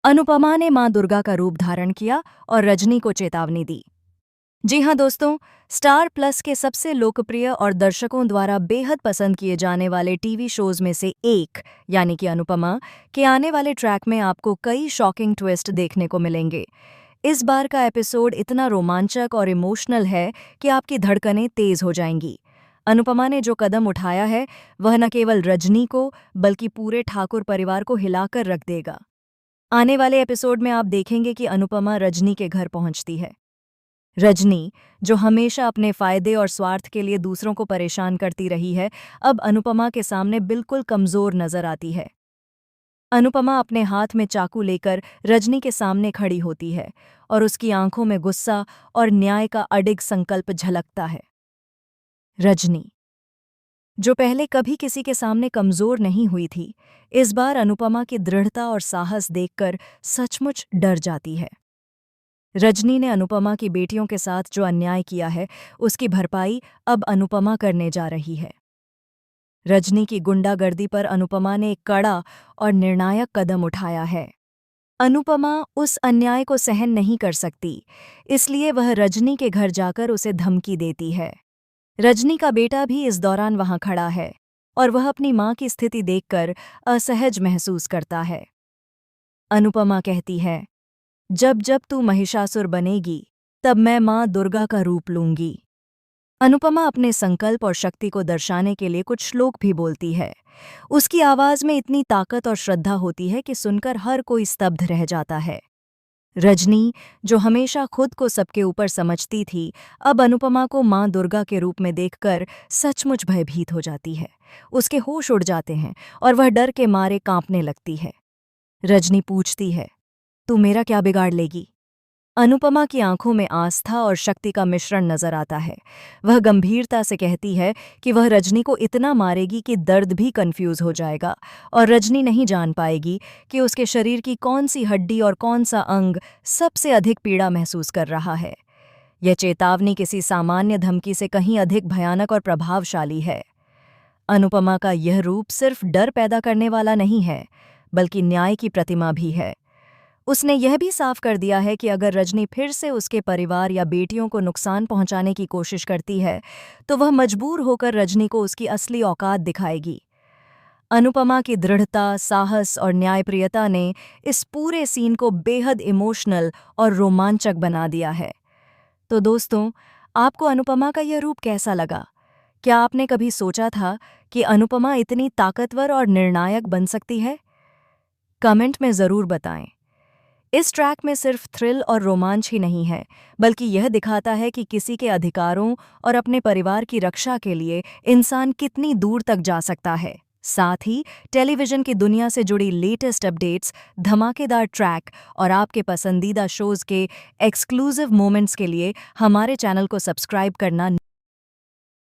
अनुपमा ने मां दुर्गा का रूप धारण किया और रजनी को चेतावनी दी। जी हाँ दोस्तों, स्टार प्लस के सबसे लोकप्रिय और दर्शकों द्वारा बेहद पसंद किए जाने वाले टीवी शोज में से एक यानी कि अनुपमा के आने वाले ट्रैक में आपको कई शॉकिंग ट्विस्ट देखने को मिलेंगे। इस बार का एपिसोड इतना रोमांचक और इमोशनल है कि आपकी धड़कनें तेज हो जाएंगी। अनुपमा ने जो कदम उठाया है वह न केवल रजनी को बल्कि पूरे ठाकुर परिवार को हिलाकर रख देगा। आने वाले एपिसोड में आप देखेंगे कि अनुपमा रजनी के घर पहुंचती है। रजनी, जो हमेशा अपने फायदे और स्वार्थ के लिए दूसरों को परेशान करती रही है, अब अनुपमा के सामने बिल्कुल कमजोर नजर आती है। अनुपमा अपने हाथ में चाकू लेकर रजनी के सामने खड़ी होती है और उसकी आंखों में गुस्सा और न्याय का अडिग संकल्प झलकता है। रजनी, जो पहले कभी किसी के सामने कमजोर नहीं हुई थी, इस बार अनुपमा की दृढ़ता और साहस देखकर सचमुच डर जाती है। रजनी ने अनुपमा की बेटियों के साथ जो अन्याय किया है, उसकी भरपाई अब अनुपमा करने जा रही है। रजनी की गुंडागर्दी पर अनुपमा ने एक कड़ा और निर्णायक कदम उठाया है। अनुपमा उस अन्याय को सहन नहीं कर सकती, इसलिए वह रजनी के घर जाकर उसे धमकी देती है। रजनी का बेटा भी इस दौरान वहां खड़ा है और वह अपनी मां की स्थिति देखकर असहज महसूस करता है। अनुपमा कहती है, जब जब तू महिषासुर बनेगी, तब मैं मां दुर्गा का रूप लूंगी। अनुपमा अपने संकल्प और शक्ति को दर्शाने के लिए कुछ श्लोक भी बोलती है। उसकी आवाज में इतनी ताकत और श्रद्धा होती है कि सुनकर हर कोई स्तब्ध रह जाता है। रजनी, जो हमेशा खुद को सबके ऊपर समझती थी, अब अनुपमा को मां दुर्गा के रूप में देखकर सचमुच भयभीत हो जाती है। उसके होश उड़ जाते हैं और वह डर के मारे कांपने लगती है। रजनी पूछती है, तू मेरा क्या बिगाड़ लेगी? अनुपमा की आंखों में आस्था और शक्ति का मिश्रण नजर आता है। वह गंभीरता से कहती है कि वह रजनी को इतना मारेगी कि दर्द भी कंफ्यूज हो जाएगा और रजनी नहीं जान पाएगी कि उसके शरीर की कौन सी हड्डी और कौन सा अंग सबसे अधिक पीड़ा महसूस कर रहा है। यह चेतावनी किसी सामान्य धमकी से कहीं अधिक भयानक और प्रभावशाली है। अनुपमा का यह रूप सिर्फ डर पैदा करने वाला नहीं है, बल्कि न्याय की प्रतिमा भी है। उसने यह भी साफ कर दिया है कि अगर रजनी फिर से उसके परिवार या बेटियों को नुकसान पहुंचाने की कोशिश करती है, तो वह मजबूर होकर रजनी को उसकी असली औकात दिखाएगी। अनुपमा की दृढ़ता, साहस और न्यायप्रियता ने इस पूरे सीन को बेहद इमोशनल और रोमांचक बना दिया है। तो दोस्तों, आपको अनुपमा का यह रूप कैसा लगा? क्या आपने कभी सोचा था कि अनुपमा इतनी ताकतवर और निर्णायक बन सकती है? कमेंट में ज़रूर बताएं। इस ट्रैक में सिर्फ थ्रिल और रोमांच ही नहीं है, बल्कि यह दिखाता है कि किसी के अधिकारों और अपने परिवार की रक्षा के लिए इंसान कितनी दूर तक जा सकता है। साथ ही टेलीविजन की दुनिया से जुड़ी लेटेस्ट अपडेट्स, धमाकेदार ट्रैक और आपके पसंदीदा शोज के एक्सक्लूसिव मोमेंट्स के लिए हमारे चैनल को सब्सक्राइब करना